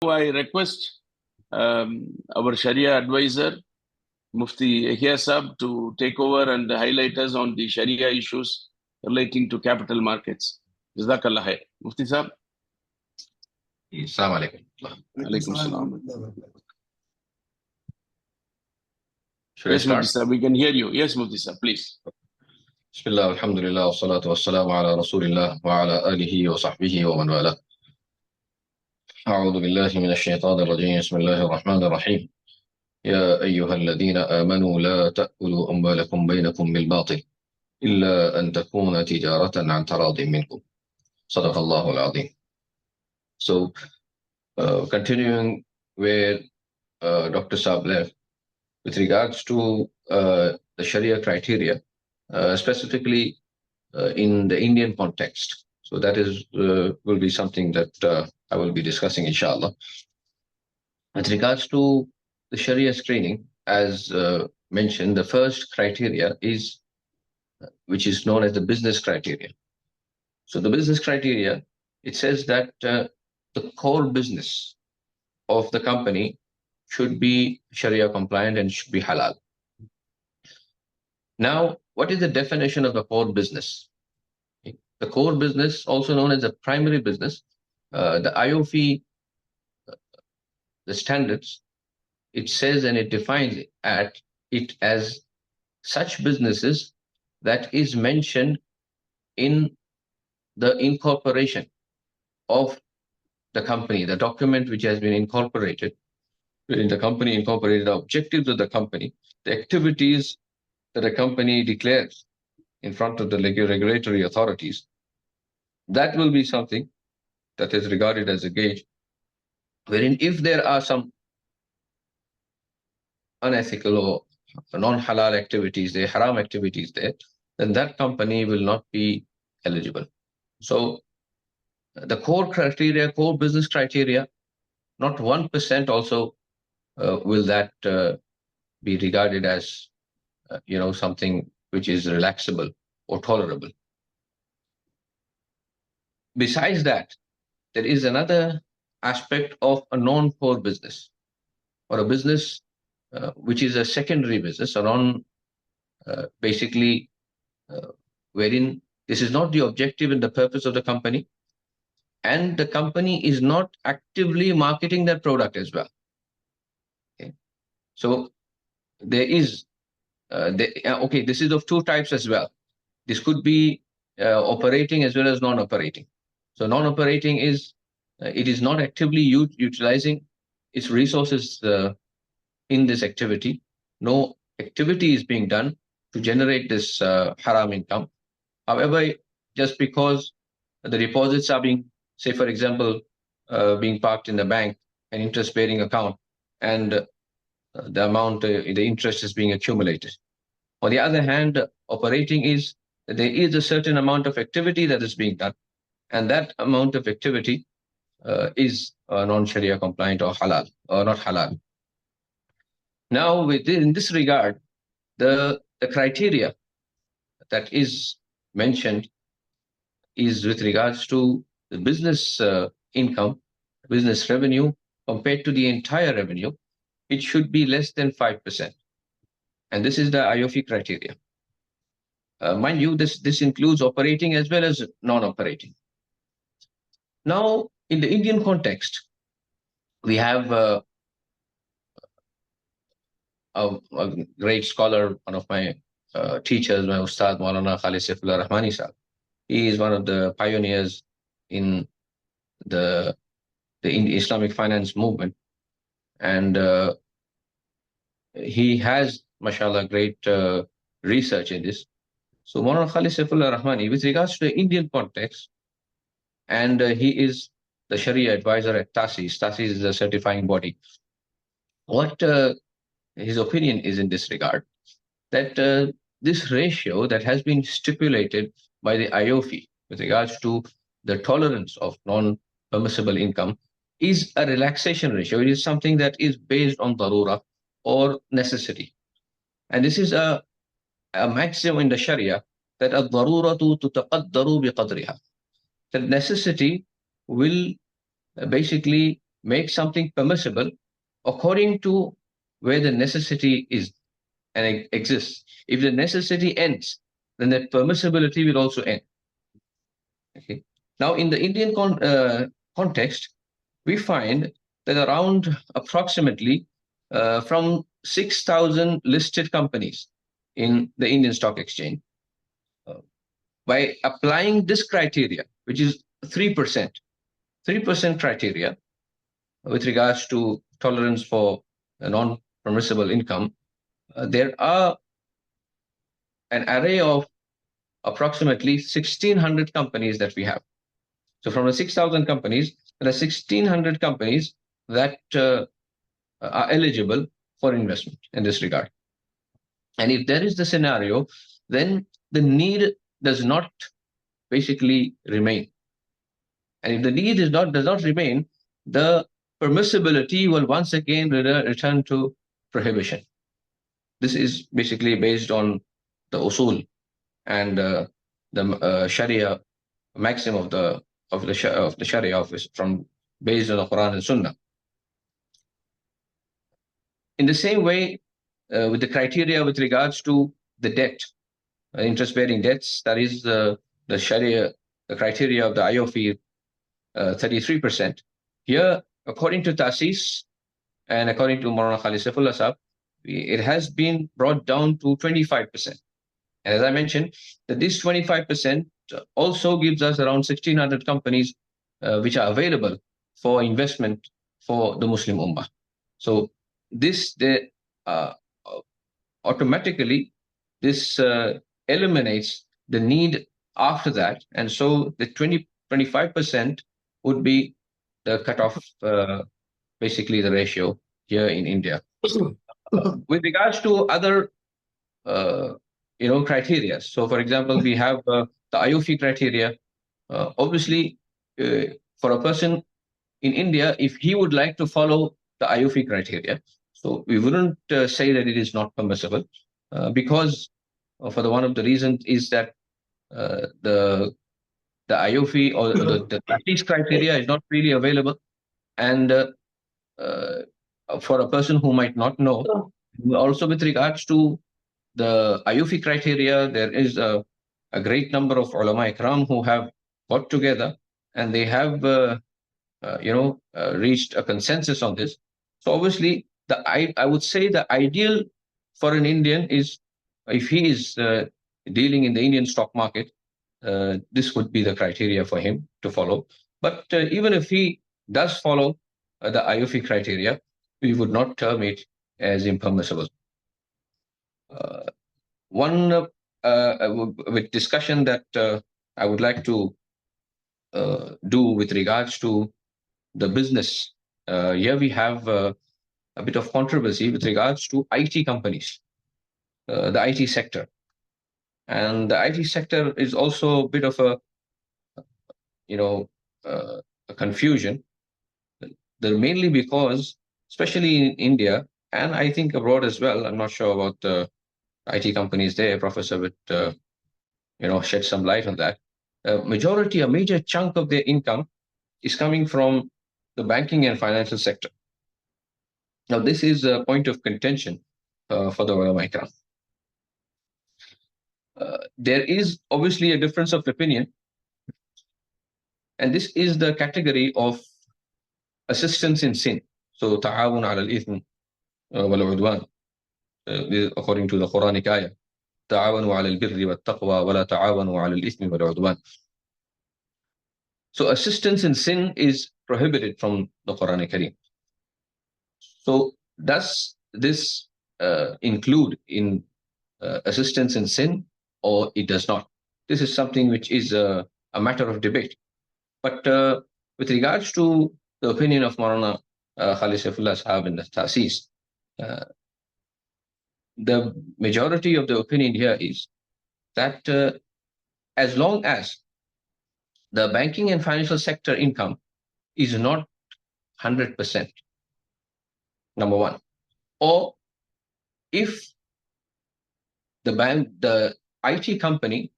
I request our Sharia advisor, Mufti Yahya Sahab, to take over and highlight us on the Sharia issues relating to capital markets. Jazakallah khair. Mufti Sahab. Assalamu alaikum. Alaikum salam. Yes, Mufti Sahab, we can hear you. Yes, Mufti Sahab, please. Bismillah, alhamdulillah, wa salatu wa salamu ala rasulillah wa ala alihi wa sahbihi wa man wala. أعوذ بالله من الشيطان الرجيم بسم الله الرحمن الرحيم يا أيها الذين آمنوا لا تأكلوا أموالكم بينكم بالباطل إلا أن تكون تجارة عن تراض منكم صدق الله العظيم. So, continuing where Dr. Saab left, with regards to the Sharia criteria, specifically in the Indian context. So that is will be something that I will be discussing, inshallah. With regards to the Sharia screening, as mentioned, the first criteria is, which is known as the business criteria. So the business criteria, it says that the core business of the company should be Sharia compliant and should be halal. Now, what is the definition of the core business? The core business, also known as the primary business, the IOF, the standards, it says and it defines it as such businesses that is mentioned in the incorporation of the company, the document which has been incorporated, wherein the company incorporated the objectives of the company, the activities that a company declares in front of the regulatory authorities. That will be something that is regarded as a gauge, wherein if there are some unethical or non-halal activities, the haram activities there, then that company will not be eligible. So the core criteria, core business criteria, not 1% also will that be regarded as something which is relaxable or tolerable. Besides that, there is another aspect of a non-core business, or a business which is a secondary business, or basically wherein this is not the objective and the purpose of the company, and the company is not actively marketing their product as well. Okay. So there is, this is of two types as well. This could be operating as well as non-operating. So non-operating is, it is not actively utilizing its resources in this activity. No activity is being done to generate this haram income. However, just because the deposits are being, say for example, being parked in the bank, an interest-bearing account, and the amount, the interest is being accumulated. On the other hand, operating is that there is a certain amount of activity that is being done, and that amount of activity is non-Sharia compliant or halal, or not halal. Now, in this regard, the criteria that is mentioned is with regards to the business income, business revenue, compared to the entire revenue, it should be less than 5%. And this is the IOF criteria. Mind you, this includes operating as well as non-operating. Now, in the Indian context, we have a great scholar, one of my teachers, my Ustad Maulana Khalid Saifullah Rahmani Sahab. He is one of the pioneers in the Islamic finance movement. And he has, mashallah, great research in this. So Maulana Khalid Saifullah Rahmani, with regards to the Indian context, and he is the Sharia advisor at TASIS. TASIS is a certifying body. What his opinion is in this regard, that this ratio that has been stipulated by the IOF with regards to the tolerance of non-permissible income is a relaxation ratio. It is something that is based on darura or necessity. And this is a maximum in the Sharia, that ad-daruratu tutaqaddaru biqadriha. The necessity will basically make something permissible according to where the necessity is and exists. If the necessity ends, then that permissibility will also end. Okay. Now, in the Indian context, we find that around approximately from 6,000 listed companies in the Indian Stock Exchange, by applying this criteria, which is 3%, 3% criteria with regards to tolerance for a non-permissible income, there are an array of approximately 1,600 companies that we have. So from the 6,000 companies, there are 1,600 companies that are eligible for investment in this regard. And if there is the scenario, then the need does not basically remain. And if the need does not remain, the permissibility will once again return to prohibition. This is basically based on the usul and the Sharia maxim of the Sharia office from based on the Quran and Sunnah. In the same way, with the criteria with regards to the debt, interest-bearing debts, that is the Sharia, the criteria of the IOFI, 33%. Here, according to Tasis and according to Maulana Khalid Saifullah Sahab, it has been brought down to 25%. And as I mentioned, that this 25% also gives us around 1,600 companies which are available for investment for the Muslim Ummah. So this automatically this eliminates the need after that, and so the 25% would be the cutoff, basically the ratio here in India. With regards to other criteria, so for example, we have the IOFI criteria. Obviously, for a person in India, if he would like to follow the IOFI criteria, so we wouldn't say that it is not permissible, because for one of the reasons is that the IOFI or the practice criteria is not really available, and for a person who might not know, also with regards to the IOFI criteria, there is a great number of ulama ikram who have got together and they have reached a consensus on this. So obviously, I would say the ideal for an Indian is, if he is dealing in the Indian stock market, this would be the criteria for him to follow. But even if he does follow the IOFI criteria, we would not term it as impermissible. One with discussion that I would like to do with regards to the business. Here we have a bit of controversy with regards to IT companies, the IT sector. And the IT sector is also a bit of a confusion. They're mainly because, especially in India, and I think abroad as well, I'm not sure about the IT companies there, Professor would shed some light on that. A major chunk of their income is coming from the banking and financial sector. Now, this is a point of contention for the ulama ikram. There is obviously a difference of opinion, and this is the category of assistance in sin. So, ta'awun ala al-ithm wal-udwan, according to the Quranic ayah, ta'awanu ala al-birri wat-taqwa wa la ta'awanu ala al-ithmi wal-udwan. So, assistance in sin is prohibited from the Quranic Kareem. So, does this include in assistance in sin, or it does not? This is something which is a matter of debate. But with regards to the opinion of Maulana Khalid Saifullah Sahab and the Tasis, the majority of the opinion here is that as long as the banking and financial sector income is not 100%, number one, or if the IT company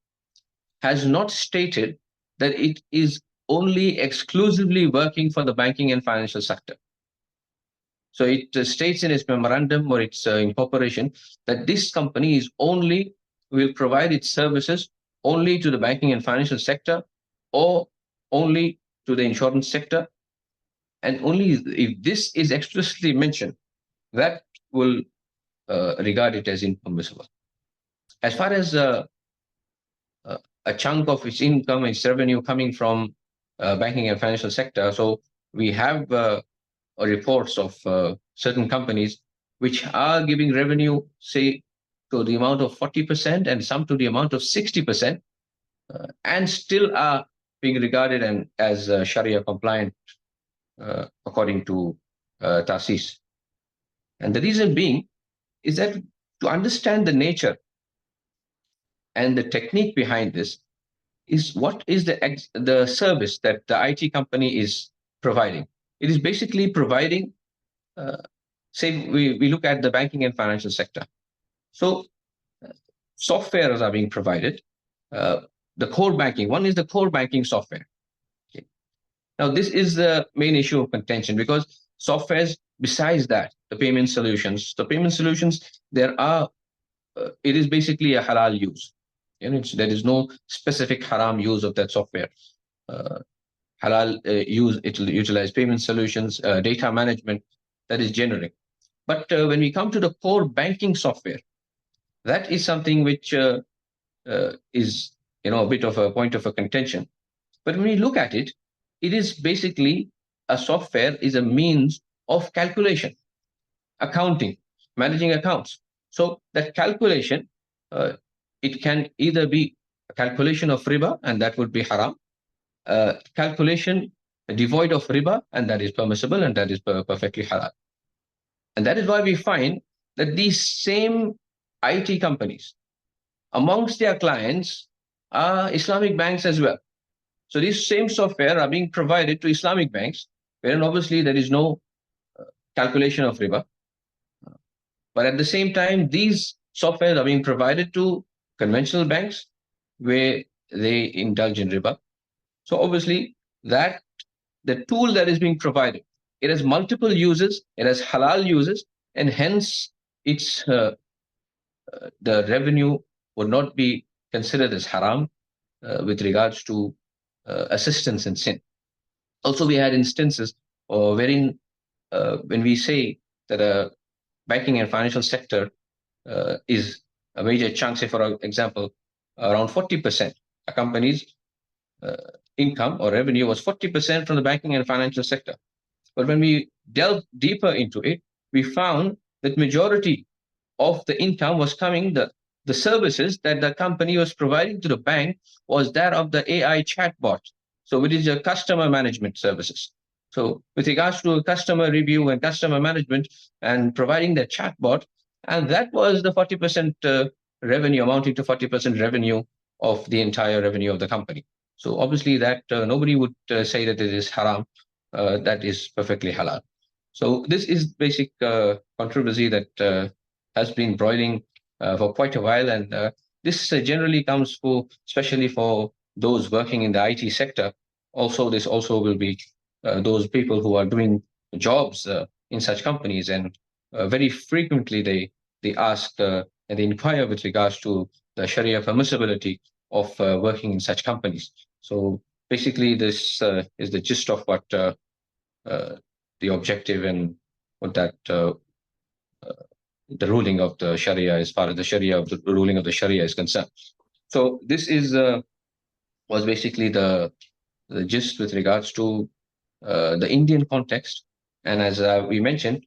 has not stated that it is only exclusively working for the banking and financial sector. So it states in its memorandum or its incorporation that this company is only will provide its services only to the banking and financial sector or only to the insurance sector. And only if this is explicitly mentioned, that will regard it as impermissible. As far as a chunk of its income, its revenue coming from banking and financial sector, so we have reports of certain companies which are giving revenue, say, to the amount of 40% and some to the amount of 60%, and still are being regarded as Sharia compliant according to TASIS. And the reason being is that to understand the nature and the technique behind this is what is the service that the IT company is providing. It is basically providing, say, we look at the banking and financial sector. So softwares are being provided. The core banking, one is the core banking software. Okay. Now, this is the main issue of contention because softwares, besides that, the payment solutions, there are, it is basically a halal use. There is no specific haram use of that software. Halal use, it will utilize payment solutions, data management, that is generic. But when we come to the core banking software, that is something which is a bit of a point of a contention. But when we look at it, it is basically a software is a means of calculation, accounting, managing accounts. So that calculation, it can either be a calculation of riba, and that would be haram, calculation devoid of riba, and that is permissible, and that is perfectly halal. And that is why we find that these same IT companies, amongst their clients are Islamic banks as well. So these same software are being provided to Islamic banks, wherein obviously there is no calculation of riba. But at the same time, these software are being provided to conventional banks where they indulge in riba. So obviously that the tool that is being provided, it has multiple uses, it has halal uses, and hence it's the revenue would not be considered as haram with regards to assistance in sin. Also, we had instances wherein when we say that a banking and financial sector is a major chunk, say for example, around 40%, a company's income or revenue was 40% from the banking and financial sector. But when we delved deeper into it, we found that majority of the income was coming, the services that the company was providing to the bank was that of the AI chatbot. So it is your customer management services. So with regards to customer review and customer management and providing the chatbot, and that was the 40% revenue, amounting to 40% revenue of the entire revenue of the company. So obviously that nobody would say that it is haram. That is perfectly halal. So this is basic controversy that has been broiling for quite a while, and this generally comes for, especially for those working in the IT sector. Also, this also will be those people who are doing jobs in such companies, and very frequently they ask and they inquire with regards to the Sharia permissibility of working in such companies. So basically, this is the gist of what the objective and what that the ruling of the Sharia, as far as the Sharia of the ruling of the Sharia is concerned. So this is was basically the gist with regards to the Indian context. And as we mentioned,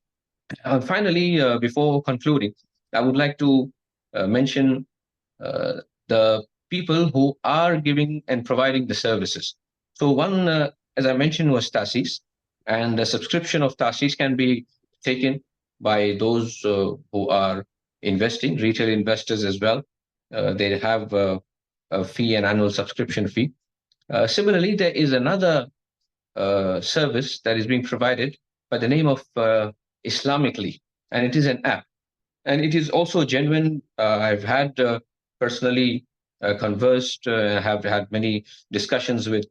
finally, before concluding, I would like to mention the people who are giving and providing the services. So one, as I mentioned, was TASIS, and the subscription of TASIS can be taken by those who are investing, retail investors as well. They have a fee, an annual subscription fee. Similarly, there is another service that is being provided by the name of Islamically, and it is an app. And it is also genuine. I've had personally conversed, have had many discussions with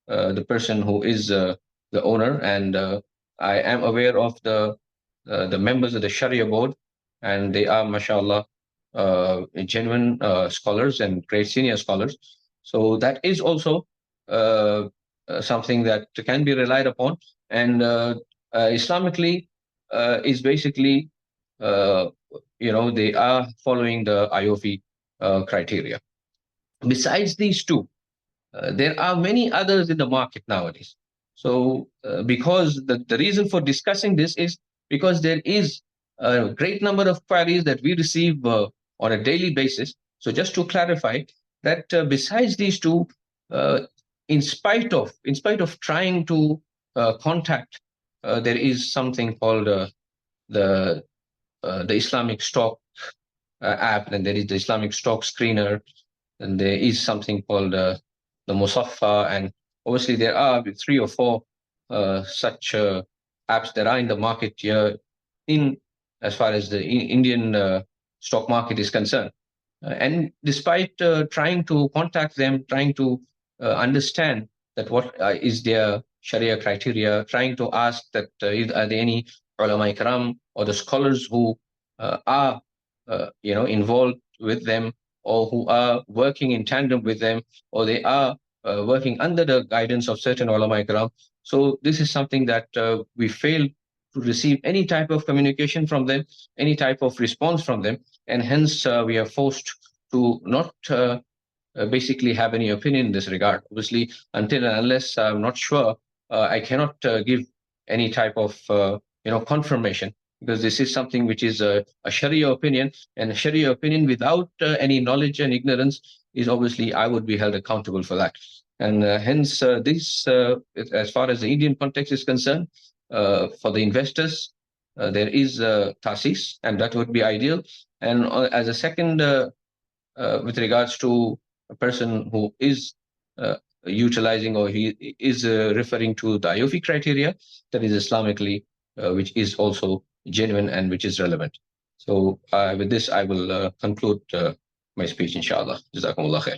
the person who is the owner, and I am aware of the members of the Sharia board, and they are, mashallah, genuine scholars and great senior scholars. So that is also uh, something that can be relied upon. And Islamically is basically, uh, they are following the IOP criteria. Besides these two, there are many others in the market nowadays. So, because the reason for discussing this is because there is a great number of queries that we receive on a daily basis. So, just to clarify that besides these two, uh, in spite of trying to contact, there is something called the the Islamic stock app, and there is the Islamic stock screener, and there is something called the Musaffa, and obviously there are three or four such apps that are in the market here in as far as the Indian stock market is concerned. And despite trying to contact them, trying to understand that what is their Sharia criteria, trying to ask that are there any ulama ikram or the scholars who are involved with them, or who are working in tandem with them, or they are working under the guidance of certain ulama ikram. So this is something that we fail to receive any type of communication from them, any type of response from them, and hence we are forced to not basically have any opinion in this regard. Obviously, until and unless I'm not sure, I cannot give any type of confirmation, because this is something which is a Sharia opinion, and a Sharia opinion without any knowledge and ignorance is obviously I would be held accountable for that. And hence, this, as far as the Indian context is concerned, for the investors, there is tasis, and that would be ideal. And as a second, with regards to a person who is utilizing, or he is referring to the IOFI criteria, that is Islamically, which is also genuine and which is relevant. So with this, I will conclude my speech, inshallah. Jazakumullah khair.